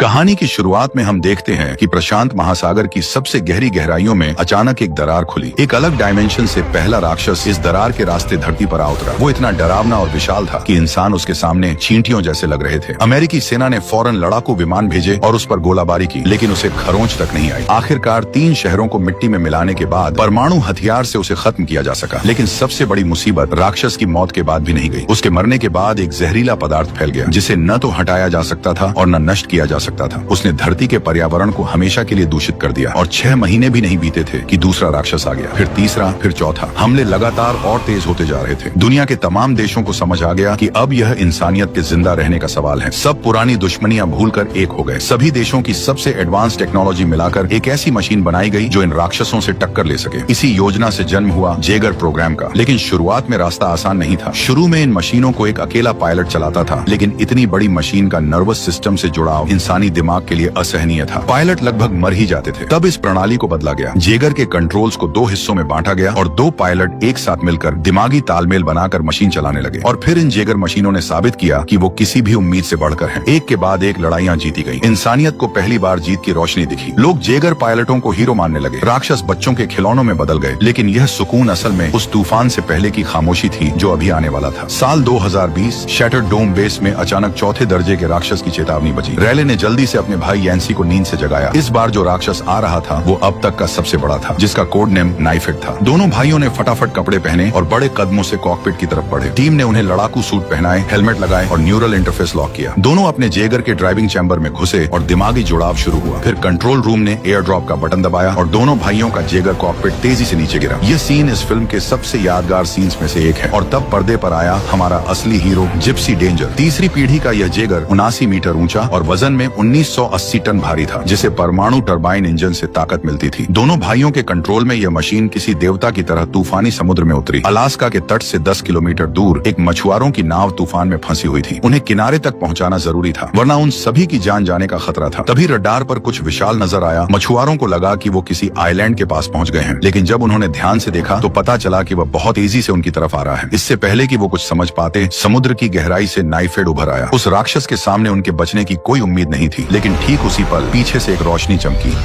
कहानी की शुरुआत में हम देखते हैं कि प्रशांत महासागर की सबसे गहरी गहराइयों में अचानक एक दरार खुली। एक अलग डायमेंशन से पहला राक्षस इस दरार के रास्ते धरती पर आ उतरा। वो इतना डरावना और विशाल था कि इंसान उसके सामने चींटियों जैसे लग रहे थे। अमेरिकी सेना ने फौरन लड़ाकू विमान भेजे और उस पर गोलाबारी की, लेकिन उसे खरोंच तक नहीं आई। आखिरकार 3 शहरों को मिट्टी में मिलाने के बाद परमाणु हथियार से उसे खत्म किया जा सका। लेकिन सबसे बड़ी मुसीबत राक्षस की मौत के बाद भी नहीं गई। उसके मरने के बाद एक जहरीला पदार्थ फैल गया, जिसे न तो हटाया जा सकता था और न नष्ट किया जा सकता था। उसने धरती के पर्यावरण को हमेशा के लिए दूषित कर दिया और 6 महीने भी नहीं बीते थे कि दूसरा राक्षस आ गया, फिर तीसरा, फिर चौथा। हमले लगातार और तेज होते जा रहे थे। दुनिया के तमाम देशों को समझ आ गया कि अब यह इंसानियत के जिंदा रहने का सवाल है। सब पुरानी दुश्मनियां भूलकर एक हो गए। सभी देशों की सबसे एडवांस टेक्नोलॉजी मिलाकर एक ऐसी मशीन बनाई गई जो इन राक्षसों से टक्कर ले सके। इसी योजना से जन्म हुआ जेगर प्रोग्राम का। लेकिन शुरुआत में रास्ता आसान नहीं था। शुरू में इन मशीनों को एक अकेला पायलट चलाता था, लेकिन इतनी बड़ी मशीन का नर्वस सिस्टम से जुड़ाव इंसानी दिमाग के लिए असहनीय था। पायलट लगभग मर ही जाते थे। तब इस प्रणाली को बदला गया। जेगर के कंट्रोल्स को 2 हिस्सों में बांटा गया और 2 पायलट एक साथ मिलकर दिमागी तालमेल बनाकर मशीन चलाने लगे। और फिर इन जेगर मशीनों ने साबित किया कि वो किसी भी उम्मीद से बढ़कर हैं। एक के बाद एक लड़ाइयां जीती गई। इंसानियत को पहली बार जीत की रोशनी दिखी। लोग जेगर पायलटों को हीरो मानने लगे। राक्षस बच्चों के खिलौनों में बदल गए। लेकिन यह सुकून असल में उस तूफान से पहले की खामोशी थी जो अभी आने वाला था। साल 2020 शैटर्ड डोम बेस में अचानक चौथे दर्जे के राक्षस की चेतावनी बजी। रैले ने जल्दी से अपने भाई यैंसी को नींद से जगाया। इस बार जो राक्षस आ रहा था वो अब तक का सबसे बड़ा था, जिसका कोड नेम नाइफ हेड था। दोनों भाइयों ने फटाफट कपड़े पहने और बड़े कदमों से कॉकपिट की तरफ बढ़े। टीम ने उन्हें लड़ाकू सूट पहनाए, हेलमेट लगाए और न्यूरल इंटरफेस लॉक किया। दोनों अपने जेगर के ड्राइविंग चैम्बर में घुसे और दिमागी जुड़ाव शुरू हुआ। फिर कंट्रोल रूम ने एयर ड्रॉप का बटन दबाया और दोनों भाइयों का जेगर कॉकपिट तेजी से नीचे गिरा। यह सीन इस फिल्म के सबसे यादगार सीन्स में से एक है। और तब पर्दे पर आया हमारा असली हीरो जिप्सी डेंजर। तीसरी पीढ़ी का यह जेगर 79 मीटर ऊंचा और वजन में 1980 टन भारी था, जिसे परमाणु टरबाइन इंजन से ताकत मिलती थी। दोनों भाइयों के कंट्रोल में यह मशीन किसी देवता की तरह तूफानी समुद्र में उतरी। अलास्का के तट से 10 किलोमीटर दूर एक मछुआरों की नाव तूफान में फंसी हुई थी। उन्हें किनारे तक पहुंचाना जरूरी था, वरना उन सभी की जान जाने का खतरा था। तभी रडार पर कुछ विशाल नजर आया। मछुआरों को लगा कि वो किसी आइलैंड के पास पहुंच गए हैं, लेकिन जब उन्होंने ध्यान से देखा तो पता चला कि वह बहुत तेजी से उनकी तरफ आ रहा है। इससे पहले कि वो कुछ समझ पाते, समुद्र की गहराई से नाइफ हेड उभर आया। उस राक्षस के सामने उनके बचने की कोई उम्मीद नहीं थी, लेकिन ठीक उसी पल पीछे से एक रोशनी चमकी।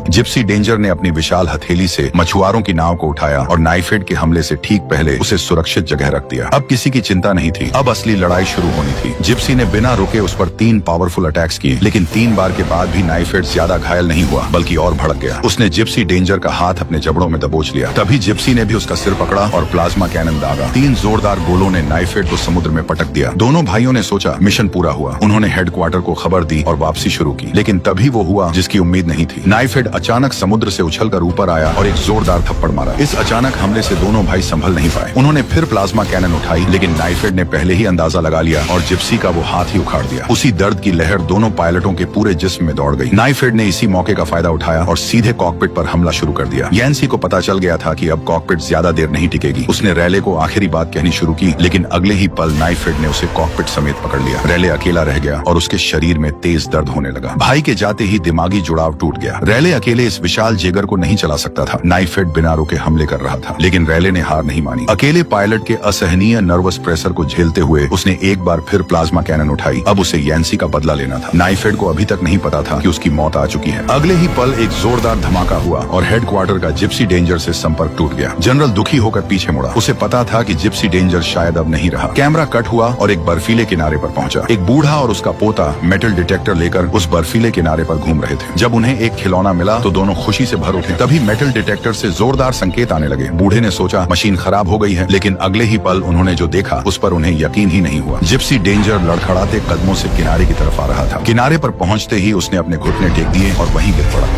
जिप्सी डेंजर ने अपनी विशाल हथेली से मछुआरों की नाव को उठाया और नाइफ हेड के हमले से ठीक पहले उसे सुरक्षित जगह रख दिया। अब किसी की चिंता नहीं थी। अब असली लड़ाई शुरू होनी थी। जिप्सी ने बिना रुके उस पर 3 पावरफुल अटैक्स किए, लेकिन 3 बार के बाद भी नाइफ हेड ज्यादा घायल नहीं हुआ, बल्कि और भड़क गया। उसने जिप्सी डेंजर का हाथ अपने जबड़ों में दबोच लिया। तभी जिप्सी ने भी उसका सिर पकड़ा और प्लाज्मा कैनन दागा। 3 जोरदार गोलों ने नाइफ हेड को समुद्र में पटक दिया। दोनों भाइयों ने सोचा मिशन पूरा हुआ। उन्होंने हेडक्वार्टर को खबर दी और वापसी शुरू की। लेकिन तभी वो हुआ जिसकी उम्मीद नहीं थी। नाइफ हेड अचानक समुद्र से उछलकर ऊपर आया और एक जोरदार थप्पड़ मारा। इस अचानक हमले से दोनों भाई संभल नहीं पाए। उन्होंने फिर प्लाज्मा कैनन उठाई, लेकिन नाइफ हेड ने पहले ही अंदाजा लगा लिया और जिप्सी का वो हाथ ही उखाड़ दिया। उसी दर्द की लहर दोनों पायलटों के पूरे जिस्म में दौड़ गई। नाइफ हेड ने इसी मौके का फायदा उठाया और सीधे कॉकपिट पर हमला शुरू कर दिया। यैंसी को पता चल गया था कि अब कॉकपिट ज्यादा देर नहीं टिकेगी। उसने रैले को आखिरी बात कहनी शुरू की, लेकिन अगले ही पल नाइफ हेड ने उसे कॉकपिट समेत पकड़ लिया। रैले अकेला रह गया और उसके शरीर में तेज दर्द होने लगा। भाई के जाते ही दिमागी जुड़ाव टूट गया। रैले अकेले इस विशाल जेगर को नहीं चला सकता था। नाइफ हेड बिना रुके हमले कर रहा था, लेकिन रैले ने हार नहीं मानी। अकेले पायलट के असहनीय नर्वस प्रेशर को झेलते हुए उसने एक बार फिर प्लाज्मा कैनन उठाई। अब उसे यैंसी का बदला लेना था। नाइफ हेड को अभी तक नहीं पता था कि उसकी मौत आ चुकी है। अगले ही पल एक जोरदार धमाका हुआ और हेडक्वार्टर का जिप्सी डेंजर से संपर्क टूट गया। जनरल दुखी होकर पीछे मुड़ा। उसे पता था कि जिप्सी डेंजर शायद अब नहीं रहा। कैमरा कट हुआ और एक बर्फीले किनारे पर पहुंचा। एक बूढ़ा और उसका पोता मेटल डिटेक्टर लेकर उस बर्फीले किनारे पर घूम रहे थे। जब उन्हें एक खिलौना मिला तो दोनों खुशी से भर उठे। तभी मेटल डिटेक्टर से जोरदार संकेत आने लगे। बूढ़े ने सोचा मशीन खराब हो गई है, लेकिन अगले ही पल उन्होंने जो देखा उस पर उन्हें यकीन ही नहीं हुआ। जिप्सी डेंजर लड़खड़ाते कदमों से किनारे की तरफ आ रहा था। किनारे पर पहुंचते ही उसने अपने घुटने टेक दिए और वहीं गिर पड़ा।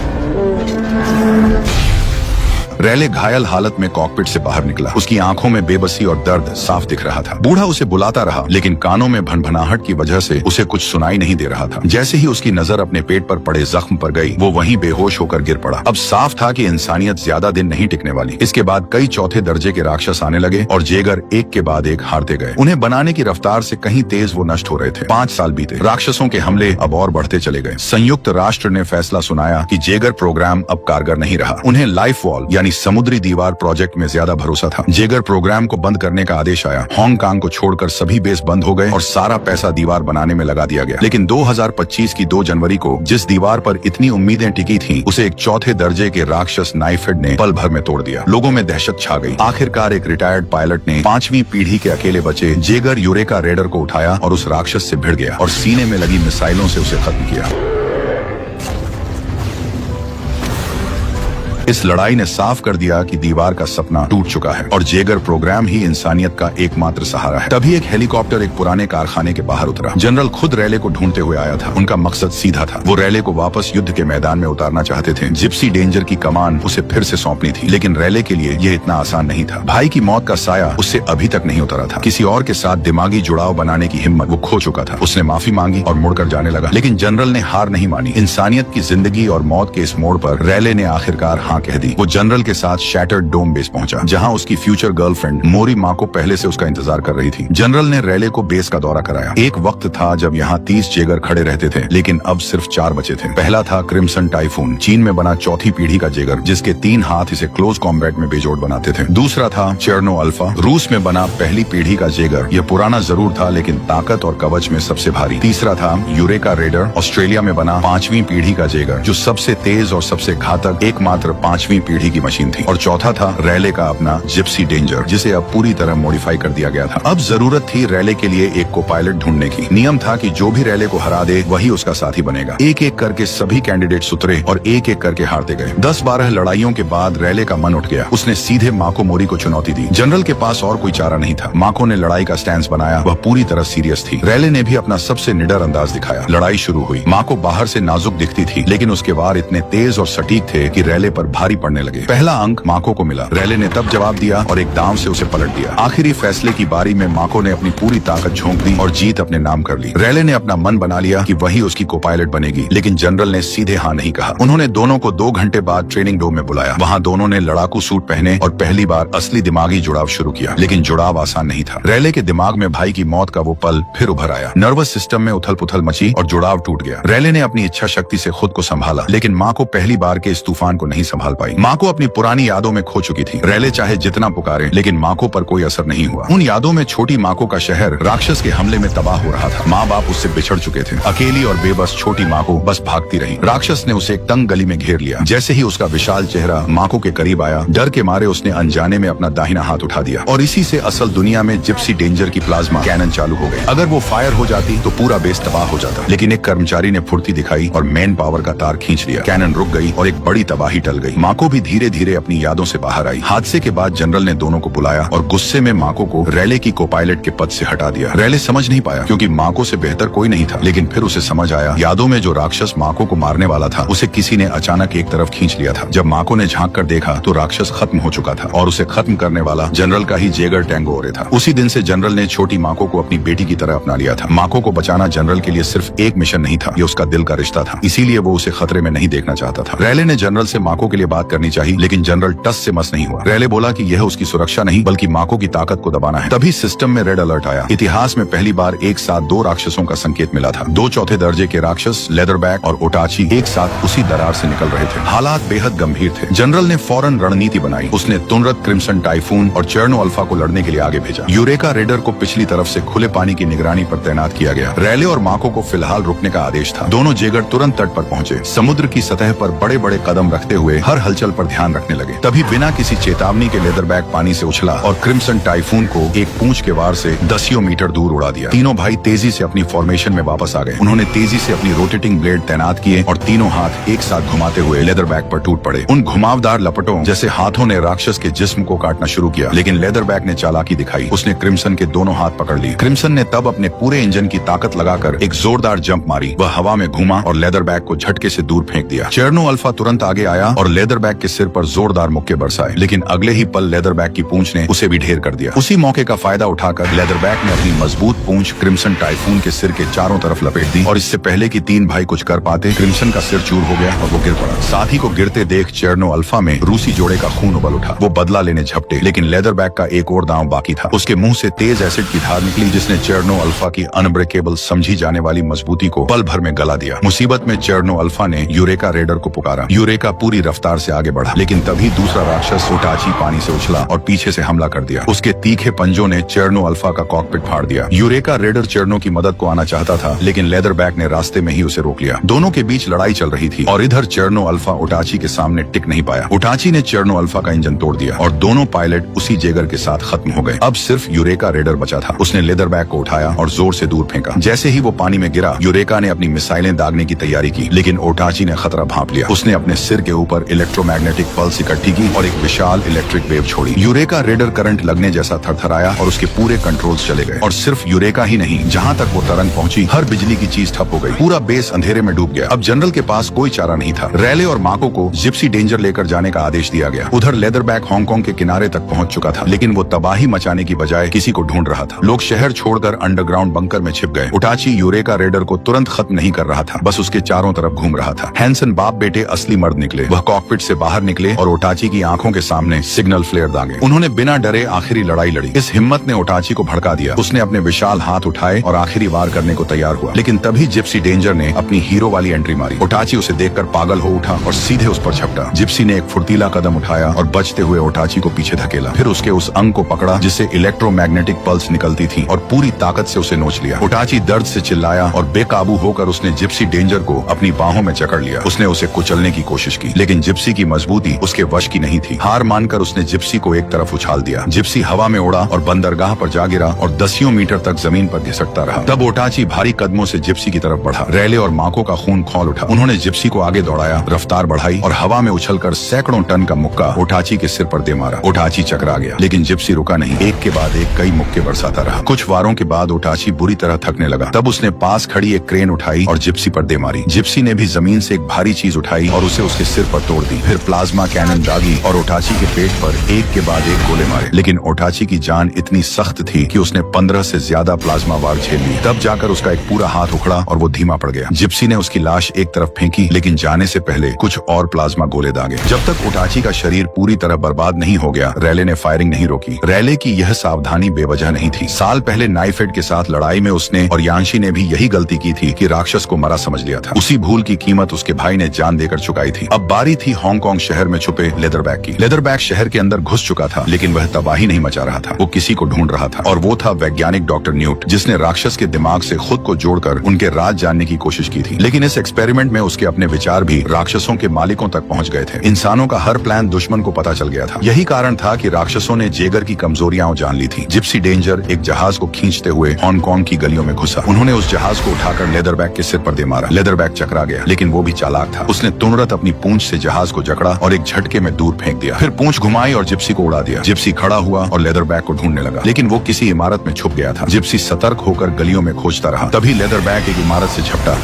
रैले घायल हालत में कॉकपिट से बाहर निकला। उसकी आंखों में बेबसी और दर्द साफ दिख रहा था। बूढ़ा उसे बुलाता रहा, लेकिन कानों में भनभनाहट की वजह से उसे कुछ सुनाई नहीं दे रहा था। जैसे ही उसकी नजर अपने पेट पर पड़े जख्म पर गई, वो वहीं बेहोश होकर गिर पड़ा। अब साफ था कि इंसानियत ज्यादा दिन नहीं टिकने वाली। इसके बाद कई चौथे दर्जे के राक्षस आने लगे और जेगर एक के बाद एक हारते गए। उन्हें बनाने की रफ्तार से कहीं तेज वो नष्ट हो रहे थे। 5 साल बीते। राक्षसों के हमले अब और बढ़ते चले गए। संयुक्त राष्ट्र ने फैसला सुनाया कि जेगर प्रोग्राम अब कारगर नहीं रहा। उन्हें लाइफ वॉल यानी अपनी समुद्री दीवार प्रोजेक्ट में ज्यादा भरोसा था। जेगर प्रोग्राम को बंद करने का आदेश आया। हांगकांग को छोड़कर सभी बेस बंद हो गए और सारा पैसा दीवार बनाने में लगा दिया गया। लेकिन 2025 की 2 जनवरी को जिस दीवार पर इतनी उम्मीदें टिकी थीं, उसे एक चौथे दर्जे के राक्षस नाइफ हेड ने पल भर में तोड़ दिया। लोगों में दहशत छा गई। आखिरकार एक रिटायर्ड पायलट ने 5वीं पीढ़ी के अकेले बचे जेगर यूरेका रेडर को उठाया और उस राक्षस से भिड़ गया और सीने में लगी मिसाइलों से उसे खत्म किया। इस लड़ाई ने साफ कर दिया कि दीवार का सपना टूट चुका है और जेगर प्रोग्राम ही इंसानियत का एकमात्र सहारा है। तभी एक हेलीकॉप्टर एक पुराने कारखाने के बाहर उतरा। जनरल खुद रैले को ढूंढते हुए आया था। उनका मकसद सीधा था। वो रैले को वापस युद्ध के मैदान में उतारना चाहते थे। जिप्सी डेंजर की कमान उसे फिर से सौंपनी थी, लेकिन रैले के लिए यह इतना आसान नहीं था। भाई की मौत का साया उससे अभी तक नहीं उतरा था। किसी और के साथ दिमागी जुड़ाव बनाने की हिम्मत वो खो चुका था। उसने माफी मांगी और मुड़कर जाने लगा, लेकिन जनरल ने हार नहीं मानी। इंसानियत की जिंदगी और मौत के इस मोड़ पर रैले ने आखिरकार हाँ कह दी। वो जनरल के साथ शैटर्ड डोम बेस पहुंचा, जहां उसकी फ्यूचर गर्लफ्रेंड मोरी माँ को पहले से उसका इंतजार कर रही थी। जनरल ने रैले को बेस का दौरा कराया। एक वक्त था जब यहाँ 30 जेगर खड़े रहते थे, लेकिन अब सिर्फ 4 बचे थे। पहला था क्रिम्सन टाइफून, चीन में बना चौथी पीढ़ी का जेगर, जिसके 3 हाथ इसे क्लोज कॉम्बैट में बेजोड़ बनाते थे। दूसरा था चेर्नो अल्फा, रूस में बना पहली पीढ़ी का जेगर। यह पुराना जरूर था, लेकिन ताकत और कवच में सबसे भारी। तीसरा था यूरेका रेडर, ऑस्ट्रेलिया में बना 5वीं पीढ़ी का जेगर, जो सबसे तेज और सबसे घातक एकमात्र 5वीं पीढ़ी की मशीन थी। और चौथा था रैले का अपना जिप्सी डेंजर, जिसे अब पूरी तरह मॉडिफाई कर दिया गया था। अब जरूरत थी रैले के लिए एक को पायलट ढूंढने की। नियम था कि जो भी रैले को हरा दे वही उसका साथी बनेगा। एक एक करके सभी कैंडिडेट उतरे और एक एक करके हारते गए। 10-12 लड़ाइयों के बाद रैले का मन उठ गया। उसने सीधे माको मोरी को चुनौती दी। जनरल के पास और कोई चारा नहीं था। माको ने लड़ाई का स्टैंस बनाया। वह पूरी तरह सीरियस थी। रैले ने भी अपना सबसे निडर अंदाज दिखाया। लड़ाई शुरू हुई। माको बाहर से नाजुक दिखती थी, लेकिन उसके वार इतने तेज और सटीक थे कि रैले पर भारी पड़ने लगे। पहला अंक माको को मिला। रैले ने तब जवाब दिया और एक दांव से उसे पलट दिया। आखिरी फैसले की बारी में माको ने अपनी पूरी ताकत झोंक दी और जीत अपने नाम कर ली। रैले ने अपना मन बना लिया कि वही उसकी को पायलट बनेगी, लेकिन जनरल ने सीधे हाँ नहीं कहा। उन्होंने दोनों को 2 घंटे बाद ट्रेनिंग डोम में बुलाया। वहाँ दोनों ने लड़ाकू सूट पहने और पहली बार असली दिमागी जुड़ाव शुरू किया, लेकिन जुड़ाव आसान नहीं था। रैले के दिमाग में भाई की मौत का वो पल फिर उभर आया। नर्वस सिस्टम में उथल पुथल मची और जुड़ाव टूट गया। रैले ने अपनी इच्छा शक्ति से खुद को संभाला, लेकिन माँ को पहली बार के इस तूफान को नहीं संभाल पाई। माँ को अपनी पुरानी यादों में खो चुकी थी। रैले चाहे जितना पुकारे, लेकिन माको पर कोई असर नहीं हुआ। उन यादों में छोटी माको का शहर राक्षस के हमले में तबाह हो रहा था। माँ बाप उससे बिछड़ चुके थे। अकेली और बेबस छोटी माको बस भागती रही। राक्षस ने उसे एक तंग गली में घेर लिया। जैसे ही उसका विशाल चेहरा माको के करीब आया, डर के मारे उसने अनजाने में अपना दाहिना हाथ उठा दिया और इसी से असल दुनिया में जिप्सी डेंजर की प्लाज्मा कैनन चालू हो गई। अगर वो फायर हो जाती तो पूरा बेस तबाह हो जाता, लेकिन एक कर्मचारी ने फुर्ती दिखाई और मेन पावर का तार खींच लिया। कैनन रुक गई और एक बड़ी तबाही टल गई। माको भी धीरे धीरे अपनी यादों से बाहर आई। हादसे के बाद जनरल ने दोनों को बुलाया और गुस्से में माको को रैले की को पायलट के पद से हटा दिया। रैले समझ नहीं पाया, क्योंकि माको से बेहतर कोई नहीं था, लेकिन फिर उसे समझ आया, यादों में जो राक्षस माको को मारने वाला था, उसे किसी ने अचानक एक तरफ खींच लिया था। जब माको ने झांक कर देखा तो राक्षस खत्म हो चुका था और उसे खत्म करने वाला जनरल का ही जेगर टैंगो ओरे था। उसी दिन से जनरल ने छोटी माको को अपनी बेटी की तरह अपना लिया था। माको को बचाना जनरल के लिए सिर्फ एक मिशन नहीं था, ये उसका दिल का रिश्ता था। इसीलिए वो उसे खतरे में नहीं देखना चाहता था। रैले ने जनरल से माको के लिए बात करनी चाहिए, लेकिन जनरल टस से मस नहीं हुआ। रैले बोला कि यह उसकी सुरक्षा नहीं, बल्कि माको की ताकत को दबाना है। तभी सिस्टम में रेड अलर्ट आया। इतिहास में पहली बार एक साथ 2 राक्षसों का संकेत मिला था। 2 चौथे दर्जे के राक्षस लेदरबैक और ओटाची एक साथ उसी दरार से निकल रहे थे। हालात बेहद गंभीर थे। जनरल ने फौरन रणनीति बनाई। उसने तुरंत क्रिम्सन टाइफून और चेर्नो अल्फा को लड़ने के लिए आगे भेजा। यूरेका रेडर को पिछली तरफ से खुले पानी की निगरानी पर तैनात किया गया। रैले और माको को फिलहाल रुकने का आदेश था। दोनों जेगर तुरंत तट पर पहुंचे। समुद्र की सतह पर बड़े बड़े कदम रखते हुए हर हलचल पर ध्यान रखने लगे। तभी बिना किसी चेतावनी के लेदरबैक पानी से उछला और क्रिम्सन टाइफून को एक पूंछ के वार से दसियों मीटर दूर उड़ा दिया। तीनों भाई तेजी से अपनी फॉर्मेशन में वापस आ गए। उन्होंने तेजी से अपनी रोटेटिंग ब्लेड तैनात किए और तीनों हाथ एक साथ घुमाते हुए लेदरबैक पर टूट पड़े। उन घुमावदार लपटों जैसे हाथों ने राक्षस के जिस्म को काटना शुरू किया, लेकिन लेदरबैक ने चालाकी दिखाई। उसने क्रिम्सन के दोनों हाथ पकड़ लिए। क्रिम्सन ने तब अपने पूरे इंजन की ताकत लगाकर एक जोरदार जंप मारी। वह हवा में घूमा और लेदरबैक को झटके से दूर फेंक दिया। चेर्नो अल्फा तुरंत आगे आया और लेदरबैक के सिर पर जोरदार मुक्के बरसाए, लेकिन अगले ही पल लेदरबैक की पूंछ ने उसे भी ढेर कर दिया। उसी मौके का फायदा उठाकर लेदरबैक ने अपनी मजबूत पूंछ क्रिम्सन टाइफून के सिर के चारों तरफ लपेट दी और इससे पहले कि 3 भाई कुछ कर पाते, क्रिम्सन का सिर चूर हो गया और वो गिर पड़ा। साथी को गिरते देख चेर्नो अल्फा में रूसी जोड़े का खून उबल उठा। वो बदला लेने झपटे, लेकिन लेदरबैक का एक और दांव बाकी था। उसके मुंह से तेज एसिड की धार निकली, जिसने चेर्नो अल्फा की अनब्रेकेबल समझी जाने वाली मजबूती को पल भर में गला दिया। मुसीबत में चेर्नो अल्फा ने यूरेका रेडर को पुकारा। यूरेका पूरी रफ्तार रफ्तार से आगे बढ़ा, लेकिन तभी दूसरा राक्षस ओटाची पानी से उछला और पीछे से हमला कर दिया। उसके तीखे पंजों ने चेर्नो अल्फा का कॉकपिट फाड़ दिया। यूरेका रेडर चेर्नो की मदद को आना चाहता था, लेकिन लेदरबैक ने रास्ते में ही उसे रोक लिया। दोनों के बीच लड़ाई चल रही थी और इधर चेर्नो अल्फा ओटाची के सामने टिक नहीं पाया। ओटाची ने चेर्नो अल्फा का इंजन तोड़ दिया और दोनों पायलट उसी जेगर के साथ खत्म हो गए। अब सिर्फ यूरेका रेडर बचा था। उसने लेदरबैक को उठाया और जोर से दूर फेंका। जैसे ही वो पानी में गिरा, यूरेका ने अपनी मिसाइलें दागने की तैयारी की, लेकिन ओटाची ने खतरा भांप लिया। उसने अपने सिर के ऊपर इलेक्ट्रोमैग्नेटिक पल्स इकट्ठी की और एक विशाल इलेक्ट्रिक वेव छोड़ी। यूरेका रेडर करंट लगने जैसा थरथराया और उसके पूरे कंट्रोल्स चले गए। और सिर्फ यूरेका ही नहीं, जहाँ तक वो तरंग पहुंची, हर बिजली की चीज ठप हो गई। पूरा बेस अंधेरे में डूब गया। अब जनरल के पास कोई चारा नहीं था। रैले और माको को जिप्सी डेंजर लेकर जाने का आदेश दिया गया। उधर लेदरबैक हांगकांग के किनारे तक पहुंच चुका था, लेकिन वो तबाही मचाने की बजाय किसी को ढूंढ रहा था। लोग शहर छोड़कर अंडरग्राउंड बंकर में छिप गए। ओटाची यूरेका रेडर को तुरंत खत्म नहीं कर रहा था, बस उसके चारों तरफ घूम रहा था। हैंसन बाप बेटे असली मर्द निकले। वह कॉकपिट से बाहर निकले और ओटाची की आंखों के सामने सिग्नल फ्लेयर दागे। उन्होंने बिना डरे आखिरी लड़ाई लड़ी। इस हिम्मत ने ओटाची को भड़का दिया। उसने अपने विशाल हाथ उठाए और आखिरी वार करने को तैयार हुआ, लेकिन तभी जिप्सी डेंजर ने अपनी हीरो वाली एंट्री मारी। ओटाची उसे देखकर पागल हो उठा और सीधे उस पर झपटा। जिप्सी ने एक फुर्तीला कदम उठाया और बचते हुए ओटाची को पीछे धकेला। फिर उसके उस अंग को पकड़ा जिससे इलेक्ट्रोमैग्नेटिक पल्स निकलती थी और पूरी ताकत से उसे नोच लिया। ओटाची दर्द से चिल्लाया और बेकाबू होकर उसने जिप्सी डेंजर को अपनी बाहों में जकड़ लिया। उसने उसे कुचलने की कोशिश की, लेकिन जिप्सी की मजबूती उसके वश की नहीं थी। हार मानकर उसने जिप्सी को एक तरफ उछाल दिया। जिप्सी हवा में उड़ा और बंदरगाह पर जा गिरा और दसियों मीटर तक जमीन पर घिसकता रहा। तब ओटाची भारी कदमों से जिप्सी की तरफ बढ़ा। रैले और माको का खून खौल उठा। उन्होंने जिप्सी को आगे दौड़ाया, रफ्तार बढ़ाई और हवा में उछलकर सैकड़ों टन का मुक्का ओटाची के सिर पर दे मारा। ओटाची चकरा गया, लेकिन जिप्सी रुका नहीं। एक के बाद एक कई मुक्के बरसाता रहा। कुछ वारों के बाद ओटाची बुरी तरह थकने लगा। तब उसने पास खड़ी एक क्रेन उठाई और जिप्सी पर दे मारी। जिप्सी ने भी जमीन से एक भारी चीज उठाई और उसे उसके सिर पर तोड़ दी। फिर प्लाज्मा कैनन दागी और ओटाची के पेट पर एक के बाद एक गोले मारे, लेकिन ओटाची की जान इतनी सख्त थी कि उसने 15 से ज्यादा प्लाज्मा वार झेल ली। तब जाकर उसका एक पूरा हाथ उखड़ा और वो धीमा पड़ गया। जिप्सी ने उसकी लाश एक तरफ फेंकी, लेकिन जाने से पहले कुछ और प्लाज्मा गोले दागे। जब तक ओटाची का शरीर पूरी तरह बर्बाद नहीं हो गया, रैले ने फायरिंग नहीं रोकी। रैले की यह सावधानी बेवजह नहीं थी। साल पहले नाइफेड के साथ लड़ाई में उसने और यांशी ने भी यही गलती की थी कि राक्षस को मरा समझ लिया था। उसी भूल की कीमत उसके भाई ने जान देकर चुकाई थी। अब बारी थी हांगकांग शहर में छुपे लेदरबैक की। लेदरबैक शहर के अंदर घुस चुका था, लेकिन वह तबाही नहीं मचा रहा था। वो किसी को ढूंढ रहा था, और वो था वैज्ञानिक डॉक्टर न्यूट, जिसने राक्षस के दिमाग से खुद को जोड़कर उनके राज जानने की कोशिश की थी। लेकिन इस एक्सपेरिमेंट में उसके अपने विचार भी राक्षसों के मालिकों तक पहुंच गए थे। इंसानों का हर प्लान दुश्मन को पता चल गया था। यही कारण था कि राक्षसों ने जेगर की कमजोरियां जान ली थी। जिप्सी डेंजर एक जहाज को खींचते हुए हांगकांग की गलियों में घुसा। उन्होंने उस जहाज को उठाकर लेदरबैक के सिर पर दे मारा। लेदरबैक चकरा गया, लेकिन वो भी चालाक था। उसने तुरंत अपनी पूंछ से जहाज को जकड़ा और एक झटके में दूर फेंक दिया। फिर पूंछ घुमाई और जिप्सी को उड़ा दिया। जिप्सी खड़ा हुआ और लेदरबैक को ढूंढने लगा, लेकिन वो किसी इमारत में छुप गया था। जिप्सी सतर्क होकर गलियों में खोजता रहा। तभी लेदरबैक एक इमारत से झपटा।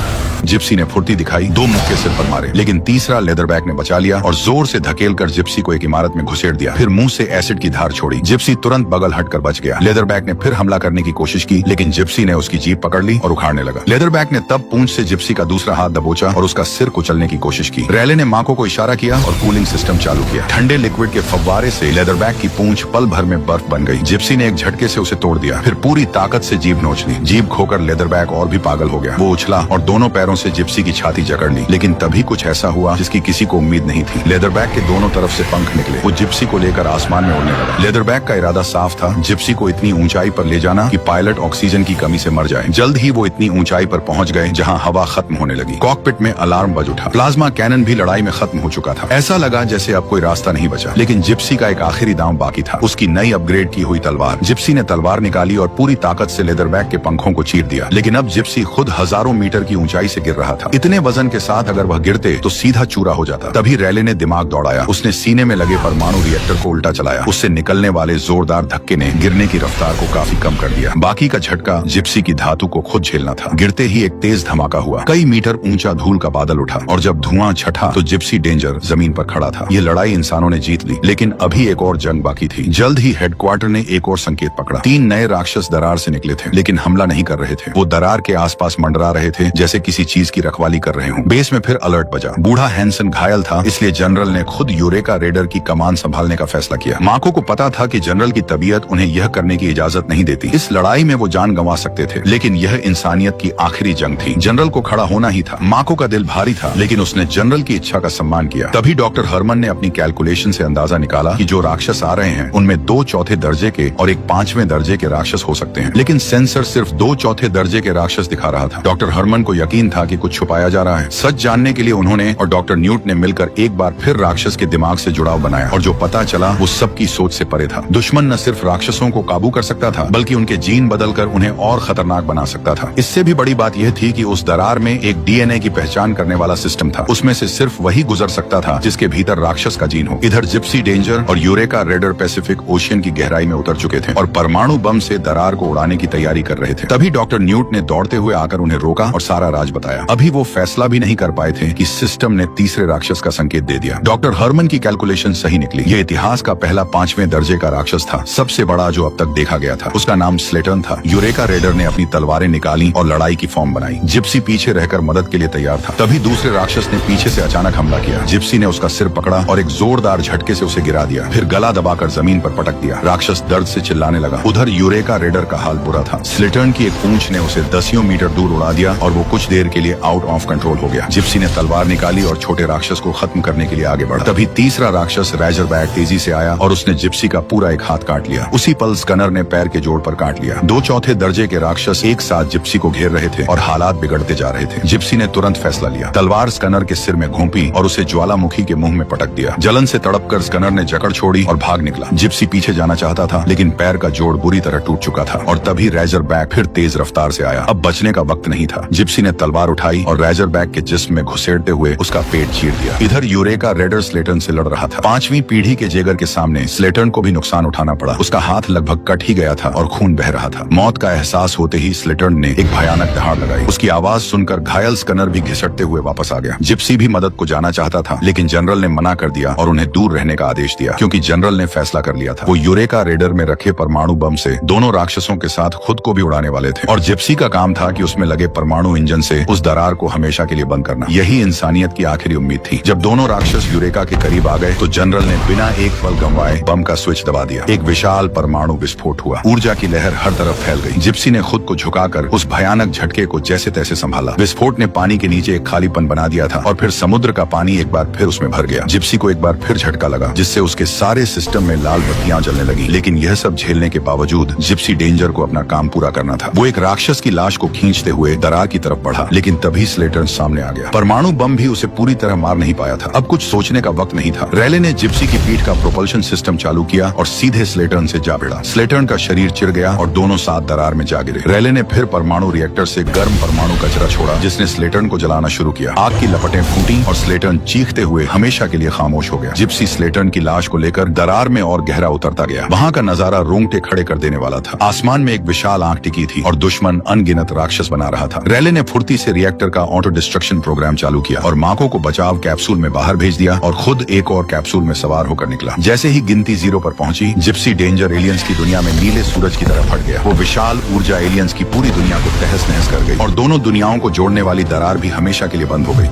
जिप्सी ने फुर्ती दिखाई, 2 मुक्के सिर पर मारे, लेकिन तीसरा लेदरबैक ने बचा लिया और जोर से धकेलकर जिप्सी को एक इमारत में घुसेड़ दिया। फिर मुंह से एसिड की धार छोड़ी। जिप्सी तुरंत बगल हटकर बच गया। लेदरबैक ने फिर हमला करने की कोशिश की, लेकिन जिप्सी ने उसकी जीप पकड़ ली और उखाड़ने लगा। लेदरबैक ने तब पूंछ से जिप्सी का दूसरा हाथ दबोचा और उसका सिर कुचलने की कोशिश की। रैले ने माको को इशारा किया और कूलिंग सिस्टम चालू किया। ठंडे लिक्विड के फव्वारे से लेदरबैक की पूंछ पल भर में बर्फ बन गई। जिप्सी ने एक झटके से उसे तोड़ दिया। फिर पूरी ताकत से जीभ नोच ली। जीभ खोकर लेदरबैक और भी पागल हो गया। वो उछला और दोनों पैरों से जिप्सी की छाती जकड़ ली, लेकिन तभी कुछ ऐसा हुआ जिसकी किसी को उम्मीद नहीं थी। लेदरबैक के दोनों तरफ से पंख निकले। वो जिप्सी को लेकर आसमान में उड़ने लगा। लेदरबैक का इरादा साफ था, जिप्सी को इतनी ऊंचाई पर ले जाना कि पायलट ऑक्सीजन की कमी से मर जाए। जल्द ही वो इतनी ऊंचाई पर पहुंच गए जहां हवा खत्म होने लगी। कॉकपिट में अलार्म बज उठा। प्लाज्मा कैनन भी लड़ाई में खत्म हो चुका था। ऐसा लगा जैसे अब कोई रास्ता नहीं बचा, लेकिन जिप्सी का एक आखिरी दांव बाकी था। उसकी नई अपग्रेड की हुई तलवार। जिप्सी ने तलवार निकाली और पूरी ताकत से लेदरबैक के पंखों को चीर दिया, लेकिन अब जिप्सी खुद हजारों मीटर की ऊंचाई से गिर रहा था। इतने वजन के साथ अगर वह गिरते तो सीधा चूरा हो जाता। तभी रैले ने दिमाग दौड़ाया। उसने सीने में लगे परमाणु रिएक्टर को उल्टा चलाया। उससे निकलने वाले जोरदार धक्के ने गिरने की रफ्तार को काफी कम कर दिया। बाकी का झटका जिप्सी की धातु को खुद झेलना था। गिरते ही एक तेज धमाका हुआ। कई मीटर ऊंचा धूल का बादल उठा और जब धुआं छठा तो जिप्सी डेंजर जमीन पर खड़ा था। ये लड़ाई इंसानों ने जीत ली, लेकिन अभी एक और जंग बाकी थी। जल्द ही हेडक्वार्टर ने एक और संकेत पकड़ा। 3 नए राक्षस दरार से निकले थे, लेकिन हमला नहीं कर रहे थे। वो दरार के आसपास मंडरा रहे थे जैसे किसी चीज की रखवाली कर रहे हूँ। बेस में फिर अलर्ट बजा। बूढ़ा हैंसन घायल था, इसलिए जनरल ने खुद यूरेका रेडर की कमान संभालने का फैसला किया। माको को पता था कि जनरल की तबीयत उन्हें यह करने की इजाजत नहीं देती। इस लड़ाई में वो जान गंवा सकते थे, लेकिन यह इंसानियत की आखिरी जंग थी। जनरल को खड़ा होना ही था। माको का दिल भारी था, लेकिन उसने जनरल की इच्छा का सम्मान किया। तभी डॉक्टर हरमन ने अपनी कैलकुलेशन से अंदाजा निकाला कि जो राक्षस आ रहे हैं उनमें 2 चौथे दर्जे के और 1 5वें दर्जे के राक्षस हो सकते हैं, लेकिन सेंसर सिर्फ 2 चौथे दर्जे के राक्षस दिखा रहा था। डॉक्टर हरमन को यकीन था कि कुछ छुपाया जा रहा है। सच जानने के लिए उन्होंने और डॉक्टर न्यूट ने मिलकर एक बार फिर राक्षस के दिमाग से जुड़ाव बनाया, और जो पता चला वो सबकी सोच से परे था। दुश्मन न सिर्फ राक्षसों को काबू कर सकता था, बल्कि उनके जीन बदलकर उन्हें और खतरनाक बना सकता था। इससे भी बड़ी बात यह थी कि उस दरार में एक डीएनए की पहचान करने वाला सिस्टम था। उसमें से सिर्फ वही गुजर सकता था जिसके भीतर राक्षस का जीन हो। इधर जिप्सी डेंजर और यूरेका रेडर पैसिफिक ओशियन की गहराई में उतर चुके थे और परमाणु बम से दरार को उड़ाने की तैयारी कर रहे थे। तभी डॉक्टर न्यूट ने दौड़ते हुए आकर उन्हें रोका और सारा राज बताया। अभी वो फैसला भी नहीं कर पाए थे कि सिस्टम ने तीसरे राक्षस का संकेत दे दिया। डॉक्टर हरमन की कैलकुलेशन सही निकली। ये इतिहास का पहला 5वें दर्जे का राक्षस था, सबसे बड़ा जो अब तक देखा गया था। उसका नाम स्लेटन था। यूरेका रेडर ने अपनी तलवारें निकाली और लड़ाई की फॉर्म बनाई। जिप्सी पीछे रहकर मदद के लिए तैयार था। तभी दूसरे राक्षस ने पीछे से अचानक हमला किया। जिप्सी ने उसका सिर पकड़ा और एक जोरदार झटके से उसे गिरा दिया, फिर गला दबाकर जमीन पर पटक दिया। राक्षस दर्द से चिल्लाने लगा। उधर यूरेका रेडर का हाल बुरा था। स्लेटन की एक पूंछ ने उसे दसियों मीटर दूर उड़ा दिया और वो कुछ देर के लिए आउट ऑफ कंट्रोल हो गया। जिप्सी ने तलवार निकाली और छोटे राक्षस को खत्म करने के लिए आगे बढ़ा। तभी तीसरा राक्षस रैजरबैक तेजी से आया और उसने जिप्सी का पूरा एक हाथ काट लिया। उसी पल स्कनर ने पैर के जोड़ पर काट लिया। 2 चौथे दर्जे के राक्षस एक साथ जिप्सी को घेर रहे थे और हालात बिगड़ते जा रहे थे। जिप्सी ने तुरंत फैसला लिया। तलवार स्कनर के सिर में घोंपी और उसे ज्वालामुखी के मुंह में पटक दिया। जलन से तड़पकर स्कनर ने जकड़ छोड़ी और भाग निकला। जिप्सी पीछे जाना चाहता था, लेकिन पैर का जोड़ बुरी तरह टूट चुका था। और तभी रैजरबैक फिर तेज रफ्तार से आया। अब बचने का वक्त नहीं था। जिप्सी ने तलवार उठाई और रैजरबैक के जिस्म में घुसेड़ते हुए उसका पेट चीर दिया। इधर यूरेका रेडर स्लेटन से लड़ रहा था। 5वीं पीढ़ी के जेगर के सामने स्लेटन को भी नुकसान उठाना पड़ा। उसका हाथ लगभग कट ही गया था और खून बह रहा था। मौत का एहसास होते ही स्लेटन ने एक भयानक दहाड़ लगाई। उसकी आवाज सुनकर घायल स्कनर भी घिसटते हुए वापस आ गया। जिप्सी भी मदद को जाना चाहता था, लेकिन जनरल ने मना कर दिया और उन्हें दूर रहने का आदेश दिया, क्योंकि जनरल ने फैसला कर लिया था। वो यूरेका रेडर में रखे परमाणु बम से दोनों राक्षसों के साथ खुद को भी उड़ाने वाले थे, और जिप्सी का काम था कि उसमें लगे परमाणु इंजन से उस दरार को हमेशा के लिए बंद करना। यही इंसानियत की आखिरी उम्मीद थी। जब दोनों राक्षस यूरेका के करीब आ गए तो जनरल ने बिना एक पल गंवाए बम का स्विच दबा दिया। एक विशाल परमाणु विस्फोट हुआ। ऊर्जा की लहर हर तरफ फैल गई। जिप्सी ने खुद को झुकाकर उस भयानक झटके को जैसे तैसे संभाला। विस्फोट ने पानी के नीचे एक खालीपन बना दिया था और फिर समुद्र का पानी एक बार फिर उसमें भर गया। जिप्सी को एक बार फिर झटका लगा, जिससे उसके सारे सिस्टम में लाल बत्तियां जलने लगी। लेकिन यह सब झेलने के बावजूद जिप्सी डेंजर को अपना काम पूरा करना था। वो एक राक्षस की लाश को खींचते हुए दरार की तरफ बढ़ा, लेकिन तभी स्लेटन सामने आ गया। परमाणु बम भी उसे पूरी तरह मार नहीं पाया था। अब कुछ सोचने का वक्त नहीं था। रैले ने जिप्सी की पीठ का प्रोपल्शन सिस्टम चालू किया और सीधे स्लेटन से जा भिड़ा। स्लेटन का शरीर चिर गया और दोनों साथ दरार में जा गिरे। रैले ने फिर परमाणु रिएक्टर से गर्म परमाणु कचरा छोड़ा, जिसने स्लेटन को जलाना शुरू किया। आग की लपटें फूटी और स्लेटन चीखते हुए हमेशा के लिए खामोश हो गया। जिप्सी स्लेटन की लाश को लेकर दरार में और गहरा उतरता गया। वहाँ का नजारा रोंगटे खड़े कर देने वाला था। आसमान में एक विशाल आंख टिकी थी और दुश्मन अनगिनत राक्षस बना रहा था। रैले ने फुर्ती से रिएक्टर का ऑटो डिस्ट्रक्शन प्रोग्राम चालू किया और माको को बचाव कैप्सूल में बाहर भेज दिया और खुद एक और कैप्सूल में सवार होकर निकला। जैसे ही गिनती 0 पर पहुंची, जिप्सी डेंजर एलियंस की दुनिया में नीले सूरज की तरह फट गया। वो विशाल ऊर्जा एलियंस की पूरी दुनिया को तहस नहस कर गई और दोनों दुनियाओं को जोड़ने वाली दरार भी हमेशा के लिए बंद हो गई।